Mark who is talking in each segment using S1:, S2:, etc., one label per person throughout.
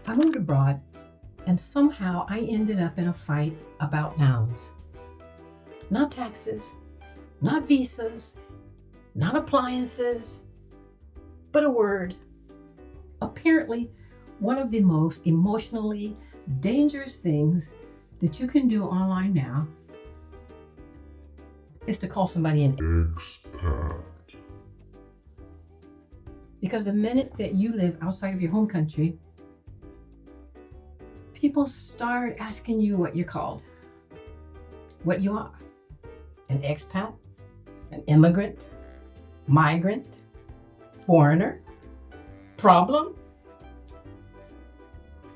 S1: I moved abroad and somehow I ended up in a fight about nouns. Not taxes, not visas, not appliances, but a word. Apparently, one of the most emotionally dangerous things that you can do online now is to call somebody an expat. Because the minute that you live outside of your home country, people start asking you what you're called, what you are. An expat, an immigrant, migrant, foreigner, problem.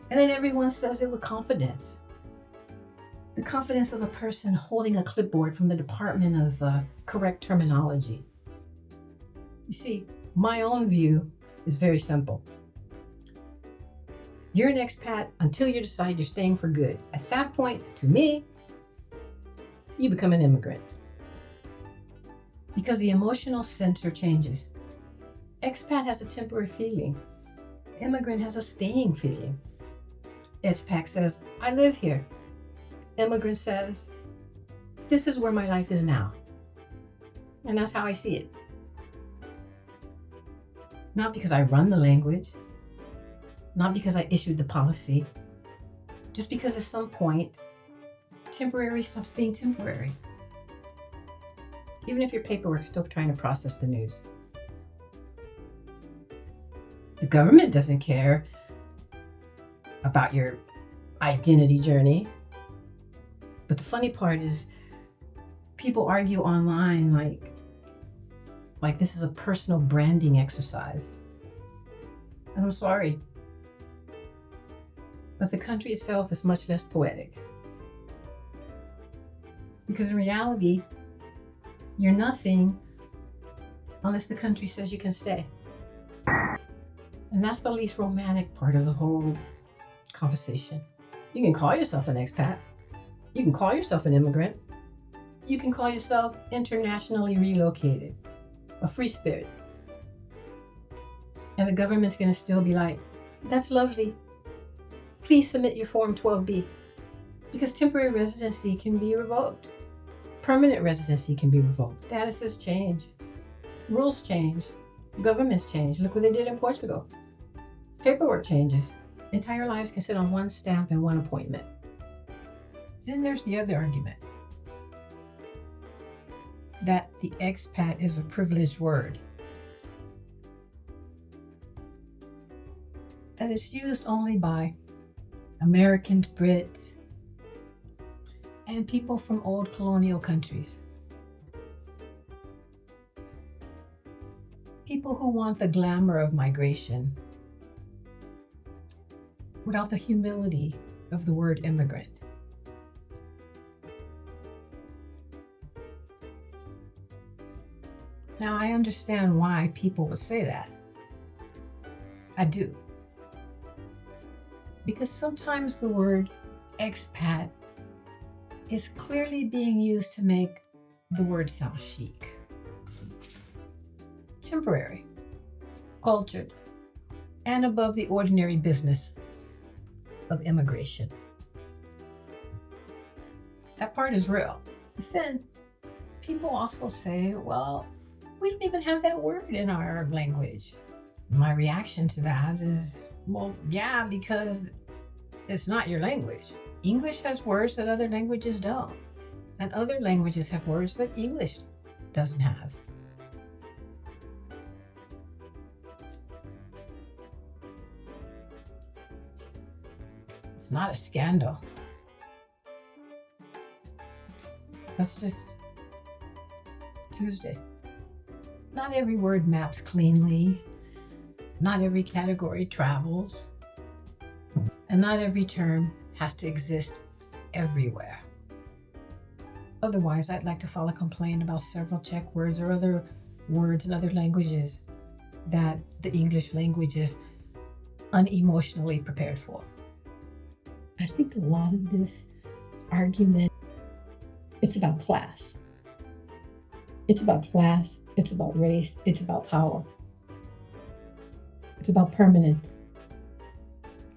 S1: And then everyone says it with confidence. The confidence of a person holding a clipboard from the Department of Correct Terminology. You see, my own view is very simple. You're an expat until you decide you're staying for good. At that point, to me, you become an immigrant. Because the emotional center changes. Expat has a temporary feeling. Immigrant has a staying feeling. Expat says, I live here. Immigrant says, this is where my life is now. And that's how I see it. Not because I run the language, not because I issued the policy, just because at some point, temporary stops being temporary. Even if your paperwork is still trying to process the news. The government doesn't care about your identity journey. But the funny part is people argue online like this is a personal branding exercise. And I'm sorry, but the country itself is much less poetic. Because in reality, you're nothing unless the country says you can stay. And that's the least romantic part of the whole conversation. You can call yourself an expat. You can call yourself an immigrant. You can call yourself internationally relocated, a free spirit. And the government's going to still be like, that's lovely. Please submit your Form 12B. Because temporary residency can be revoked. Permanent residency can be revoked. Statuses change. Rules change. Governments change. Look what they did in Portugal. Paperwork changes. Entire lives can sit on one stamp and one appointment. Then there's the other argument. That the expat is a privileged word. That is used only by Americans, Brits, and people from old colonial countries. People who want the glamour of migration without the humility of the word immigrant. Now, I understand why people would say that. I do. Because sometimes the word expat is clearly being used to make the word sound chic. Temporary, cultured, and above the ordinary business of immigration. That part is real. But then people also say, well, we don't even have that word in our language. My reaction to that is, well, yeah, because it's not your language. English has words that other languages don't. And other languages have words that English doesn't have. It's not a scandal. That's just Tuesday. Not every word maps cleanly. Not every category travels. And not every term has to exist everywhere. Otherwise, I'd like to file a complaint about several Czech words or other words in other languages that the English language is unemotionally prepared for. I think a lot of this argument, it's about class. It's about class, it's about race, it's about power. It's about permanence.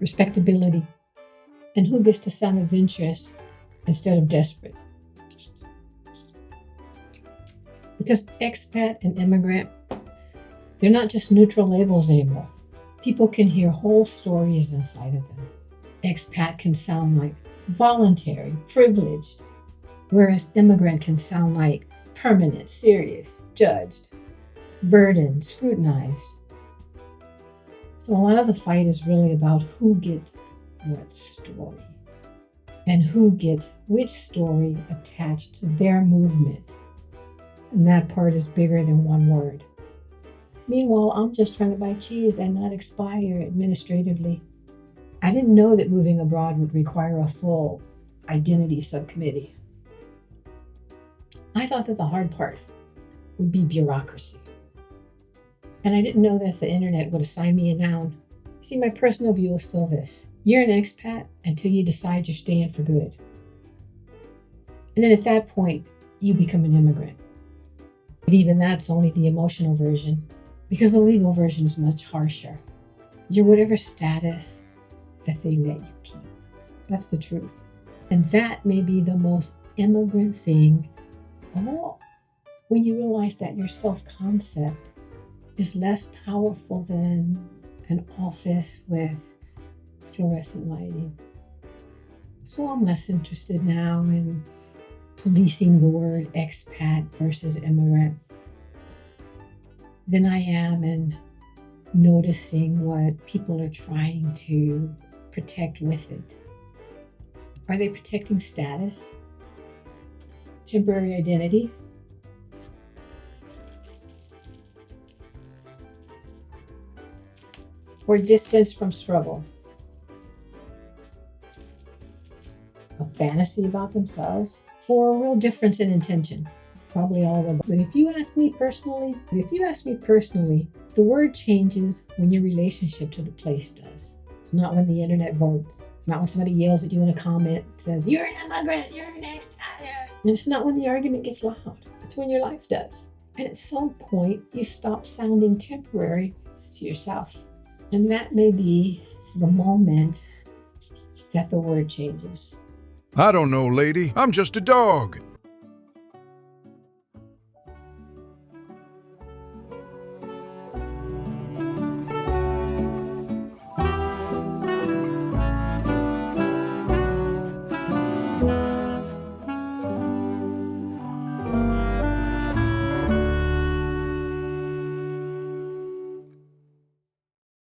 S1: respectability, and who gets to sound adventurous instead of desperate. Because expat and immigrant, they're not just neutral labels anymore. People can hear whole stories inside of them. Expat can sound like voluntary, privileged, whereas immigrant can sound like permanent, serious, judged, burdened, scrutinized. So a lot of the fight is really about who gets what story and who gets which story attached to their movement. And that part is bigger than one word. Meanwhile, I'm just trying to buy cheese and not expire administratively. I didn't know that moving abroad would require a full identity subcommittee. I thought that the hard part would be bureaucracy. And I didn't know that the internet would assign me a noun. See, my personal view is still this. You're an expat until you decide you're staying for good. And then at that point, you become an immigrant. But even that's only the emotional version, because the legal version is much harsher. You're whatever status that they let you keep. That's the truth. And that may be the most immigrant thing of all. When you realize that your self-concept is less powerful than an office with fluorescent lighting. So I'm less interested now in policing the word expat versus immigrant than I am in noticing what people are trying to protect with it. Are they protecting status? Temporary identity? Or distance from struggle? A fantasy about themselves? Or a real difference in intention? Probably all of them. But if you ask me personally, the word changes when your relationship to the place does. It's not when the internet votes. It's not when somebody yells at you in a comment and says, "You're an immigrant, you're an expat." And it's not when the argument gets loud. It's when your life does. And at some point, you stop sounding temporary to yourself. And that may be the moment that the word changes.
S2: I don't know, lady. I'm just a dog.